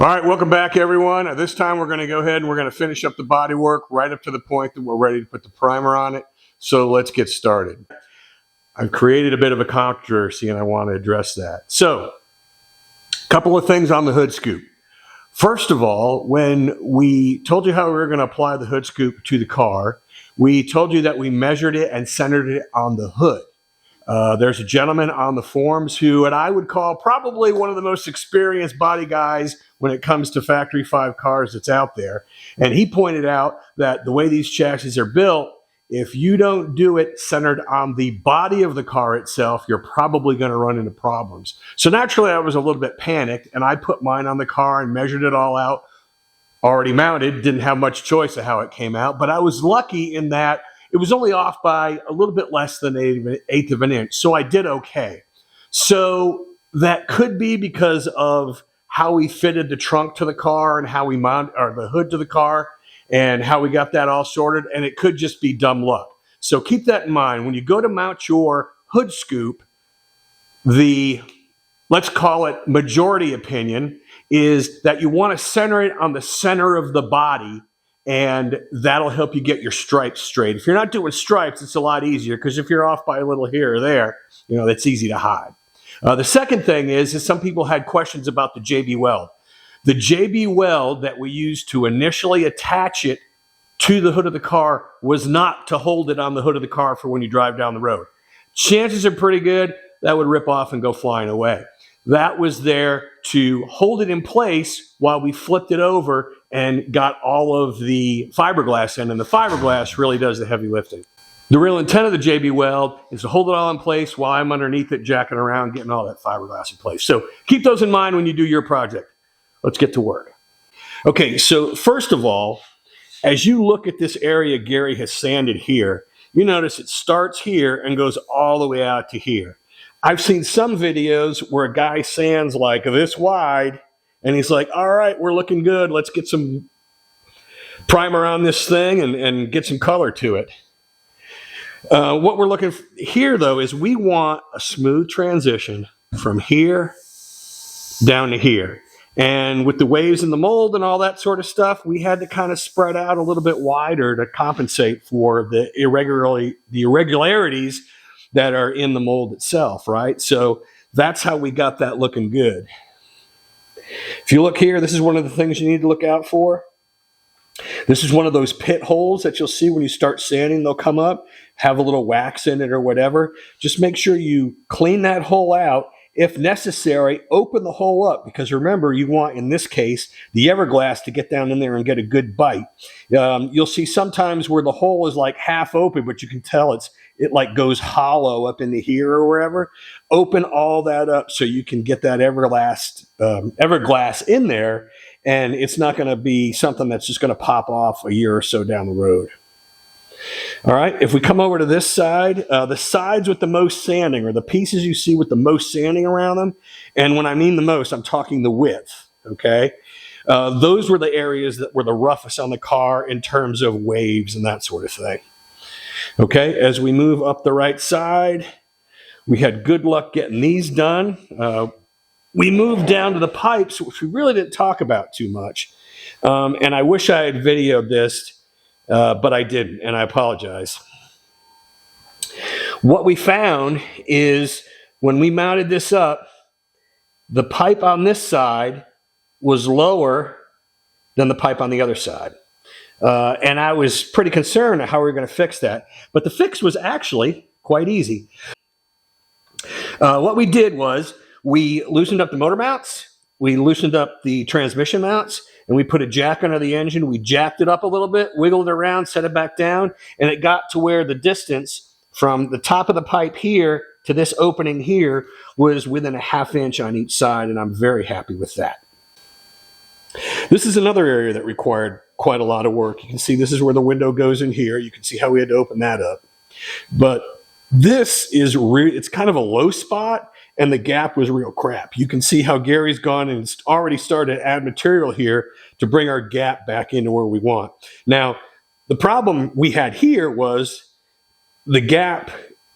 All right, welcome back, everyone. This time we're going to go ahead and we're going to finish up the body work right up to the point that we're ready to put the primer on it. So let's get started. I've created a bit of a controversy and I want to address that. So, a couple of things on the hood scoop. First of all, when we told you how we were going to apply the hood scoop to the car, we told you that we measured it and centered it on the hood. There's a gentleman on the forums who, and I would call probably one of the most experienced body guys when it comes to factory 5 cars that's out there. And he pointed out that the way these chassis are built, if you don't do it centered on the body of the car itself, you're probably going to run into problems. So naturally, I was a little bit panicked, and I put mine on the car and measured it all out, already mounted, didn't have much choice of how it came out. But I was lucky in that it was only off by a little bit less than an eighth of an inch. So I did okay. So that could be because of how we fitted the trunk to the car and how we mounted or the hood to the car and how we got that all sorted. And it could just be dumb luck. So keep that in mind. When you go to mount your hood scoop, the, let's call it majority opinion, is that you want to center it on the center of the body, and that'll help you get your stripes straight. If you're not doing stripes, it's a lot easier, because if you're off by a little here or there, you know, that's easy to hide. The second thing is some people had questions about the JB weld. The JB weld that we used to initially attach it to the hood of the car was not to hold it on the hood of the car for when you drive down the road. Chances are pretty good that would rip off and go flying away. That was there to hold it in place while we flipped it over and got all of the fiberglass in, and the fiberglass really does the heavy lifting. The real intent of the JB weld is to hold it all in place while I'm underneath it, jacking around, getting all that fiberglass in place. So keep those in mind when you do your project. Let's get to work. Okay, so first of all, as you look at this area Gary has sanded here, you notice it starts here and goes all the way out to here. I've seen some videos where a guy sands like this wide, and he's like, all right, we're looking good. Let's get some primer on this thing and get some color to it. What we're looking for here, though, is we want a smooth transition from here down to here. And with the waves in the mold and all that sort of stuff, we had to kind of spread out a little bit wider to compensate for the irregularities that are in the mold itself, right? So that's how we got that looking good. If you look here, this is one of the things you need to look out for. This is one of those pit holes that you'll see when you start sanding. They'll come up, have a little wax in it or whatever. Just make sure you clean that hole out. If necessary, open the hole up, because remember, you want, in this case, the everglass to get down in there and get a good bite. You'll see sometimes where the hole is like half open, but you can tell it like goes hollow up into here or wherever. Open all that up so you can get that everglass in there, and it's not going to be something that's just going to pop off a year or so down the road. All right, if we come over to this side, the sides with the most sanding, or the pieces you see with the most sanding around them, and when I mean the most, I'm talking the width, okay? Those were the areas that were the roughest on the car in terms of waves and that sort of thing. Okay, as we move up the right side, we had good luck getting these done. We moved down to the pipes, which we really didn't talk about too much. And I wish I had videoed this, but I didn't, and I apologize. What we found is when we mounted this up, the pipe on this side was lower than the pipe on the other side. And I was pretty concerned at how we were going to fix that. But the fix was actually quite easy. What we did was we loosened up the motor mounts, we loosened up the transmission mounts, and we put a jack under the engine. We jacked it up a little bit, wiggled it around, set it back down, and it got to where the distance from the top of the pipe here to this opening here was within a ½ inch on each side, and I'm very happy with that. This is another area that required quite a lot of work. You can see this is where the window goes in here. You can see how we had to open that up. But this is it's kind of a low spot, and the gap was real crap. You can see how Gary's gone and already started to add material here to bring our gap back into where we want. Now, the problem we had here was the gap,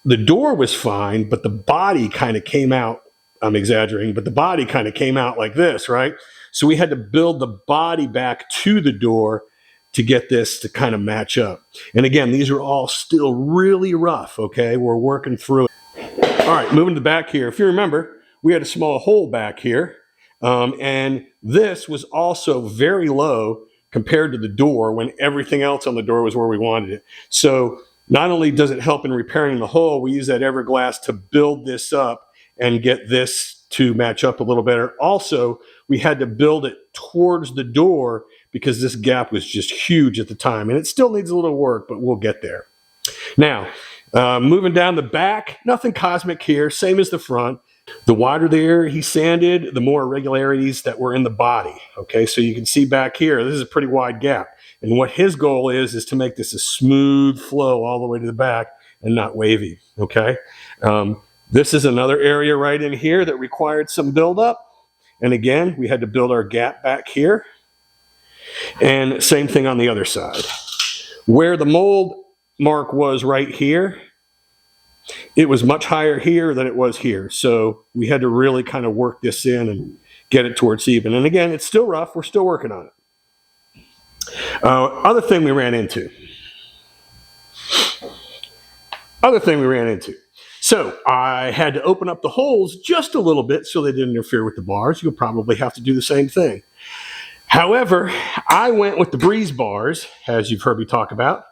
the door was fine, but the body kind of came out. I'm exaggerating, but the body kind of came out like this, right? So we had to build the body back to the door to get this to kind of match up. And again, these are all still really rough, okay? We're working through it. All right, moving to the back here. If you remember, we had a small hole back here. And this was also very low compared to the door when everything else on the door was where we wanted it. So not only does it help in repairing the hole, we use that fiberglass to build this up and get this to match up a little better. Also, we had to build it towards the door because this gap was just huge at the time. And it still needs a little work, but we'll get there. Now, moving down the back, nothing cosmic here, same as the front. The wider the area he sanded, the more irregularities that were in the body. Okay, so you can see back here, this is a pretty wide gap. And what his goal is to make this a smooth flow all the way to the back and not wavy. Okay, this is another area right in here that required some buildup. And again, we had to build our gap back here. And same thing on the other side. Where the mold mark was right here, it was much higher here than it was here. So we had to really kind of work this in and get it towards even. And again, it's still rough. We're still working on it. Other thing we ran into. So I had to open up the holes just a little bit so they didn't interfere with the bars. You'll probably have to do the same thing. However, I went with the breeze bars, as you've heard me talk about.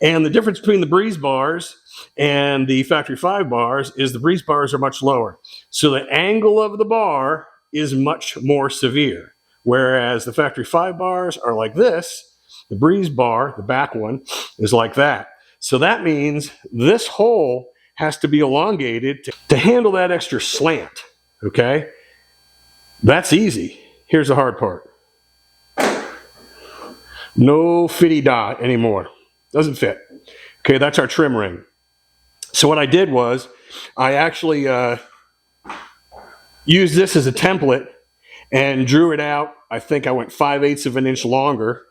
And the difference between the breeze bars and the factory 5 bars is the breeze bars are much lower. So the angle of the bar is much more severe. Whereas the factory 5 bars are like this, the breeze bar, the back one, is like that. So that means this hole has to be elongated to handle that extra slant, okay? That's easy. Here's the hard part. No fitty dot anymore. Doesn't fit. Okay, that's our trim ring. So what I did was I actually used this as a template and drew it out. I think I went 5/8 of an inch longer.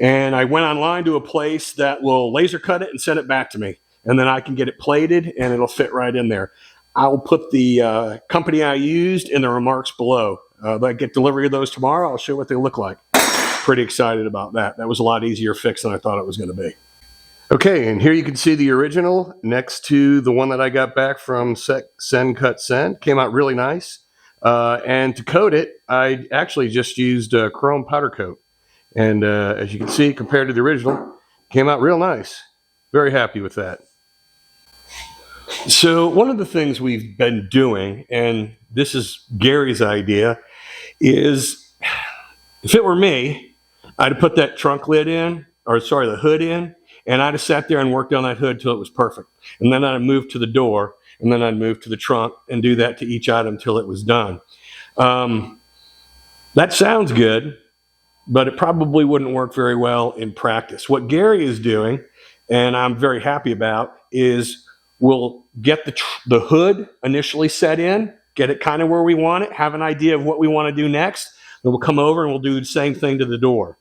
And I went online to a place that will laser cut it and send it back to me. And then I can get it plated and it'll fit right in there. I'll put the company I used in the remarks below. I get delivery of those tomorrow. I'll show you what they look like. Pretty excited about that. That was a lot easier fix than I thought it was going to be. Okay, and here you can see the original next to the one that I got back from Send Cut Send. Came out really nice. And to coat it, I actually just used a chrome powder coat. And as you can see, compared to the original, came out real nice. Very happy with that. So one of the things we've been doing, and this is Gary's idea, is if it were me, I'd have put that trunk lid in, or sorry, the hood in, and I'd have sat there and worked on that hood till it was perfect. And then I'd move to the door, and then I'd move to the trunk and do that to each item till it was done. That sounds good, but it probably wouldn't work very well in practice. What Gary is doing, and I'm very happy about, is we'll get the hood initially set in, get it kind of where we want it, have an idea of what we want to do next, then we'll come over and we'll do the same thing to the door.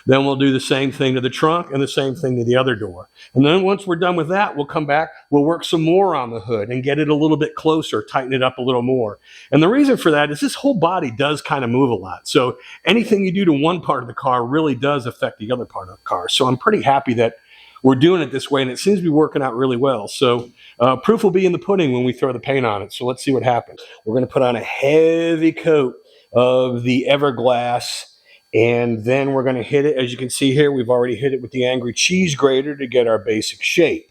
Then we'll do the same thing to the trunk and the same thing to the other door. And then once we're done with that, we'll come back, we'll work some more on the hood and get it a little bit closer, tighten it up a little more. And the reason for that is this whole body does kind of move a lot. So anything you do to one part of the car really does affect the other part of the car. So I'm pretty happy that we're doing it this way, and it seems to be working out really well. So proof will be in the pudding when we throw the paint on it. So let's see what happens. We're going to put on a heavy coat of the fiberglass, and then we're going to hit it. As you can see here, we've already hit it with the angry cheese grater to get our basic shape.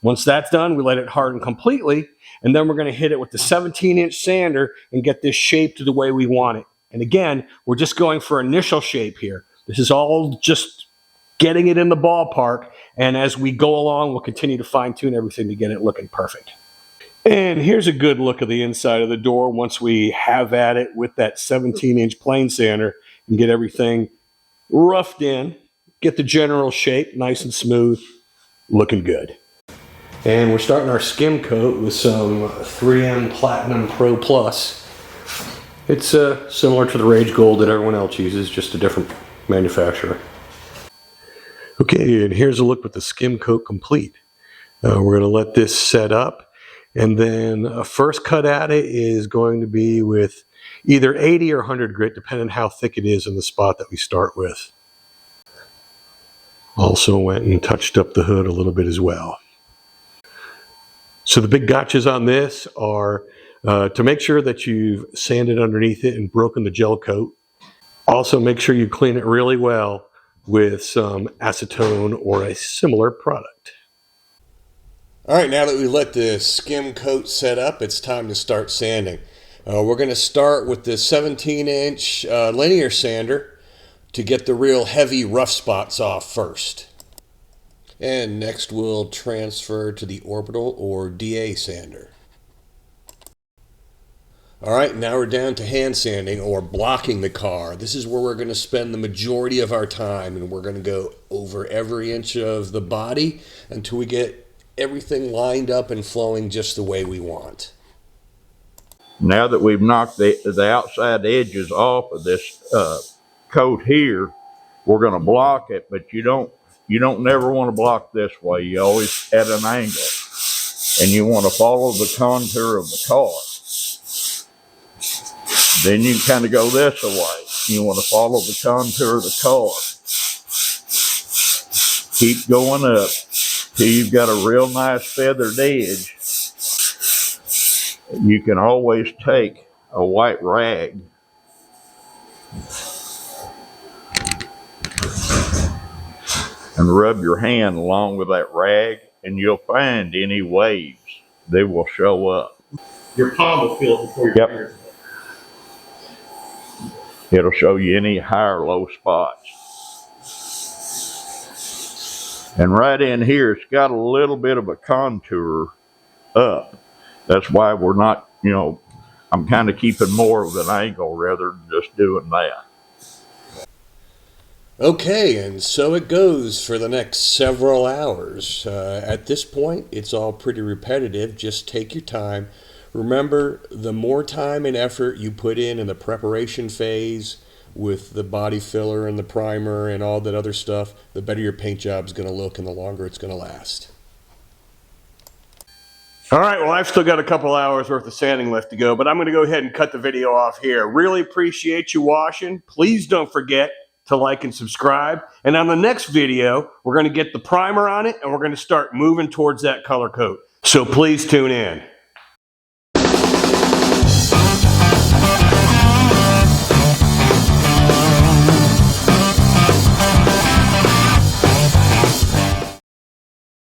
Once that's done, we let it harden completely, and then we're going to hit it with the 17-inch sander and get this shaped the way we want it. And again, we're just going for initial shape here. This is all just getting it in the ballpark, and as we go along, we'll continue to fine-tune everything to get it looking perfect. And here's a good look of the inside of the door once we have at it with that 17-inch plane sander and get everything roughed in, get the general shape nice and smooth, looking good. And we're starting our skim coat with some 3M Platinum Pro Plus. It's similar to the Rage Gold that everyone else uses, just a different manufacturer. Okay, and here's a look with the skim coat complete. We're going to let this set up, and then a first cut at it is going to be with either 80 or 100 grit, depending on how thick it is in the spot that we start with. Also went and touched up the hood a little bit as well. So the big gotchas on this are to make sure that you've sanded underneath it and broken the gel coat. Also make sure you clean it really well with some acetone or a similar product. All right, now that we let the skim coat set up, it's time to start sanding. We're going to start with the 17-inch linear sander to get the real heavy rough spots off first. And next we'll transfer to the orbital or DA sander. All right, now we're down to hand sanding or blocking the car. This is where we're going to spend the majority of our time, and we're going to go over every inch of the body until we get everything lined up and flowing just the way we want. Now that we've knocked the outside edges off of this coat here, we're going to block it, but you don't never want to block this way. You always at an angle, and you want to follow the contour of the car. Then you kind of go this way. You want to follow the contour of the car. Keep going up till you've got a real nice feathered edge. You can always take a white rag and rub your hand along with that rag, and you'll find any waves. They will show up. Your palm will feel it before your fingers. It'll show you any high or low spots. And right in here, it's got a little bit of a contour up. That's why we're not, I'm kind of keeping more of an angle rather than just doing that. Okay, and so it goes for the next several hours. At this point, it's all pretty repetitive. Just take your time. Remember, the more time and effort you put in the preparation phase with the body filler and the primer and all that other stuff, the better your paint job is going to look and the longer it's going to last. All right, well, I've still got a couple hours worth of sanding left to go, but I'm going to go ahead and cut the video off here. Really appreciate you watching. Please don't forget to like and subscribe. And on the next video, we're going to get the primer on it and we're going to start moving towards that color coat. So please tune in.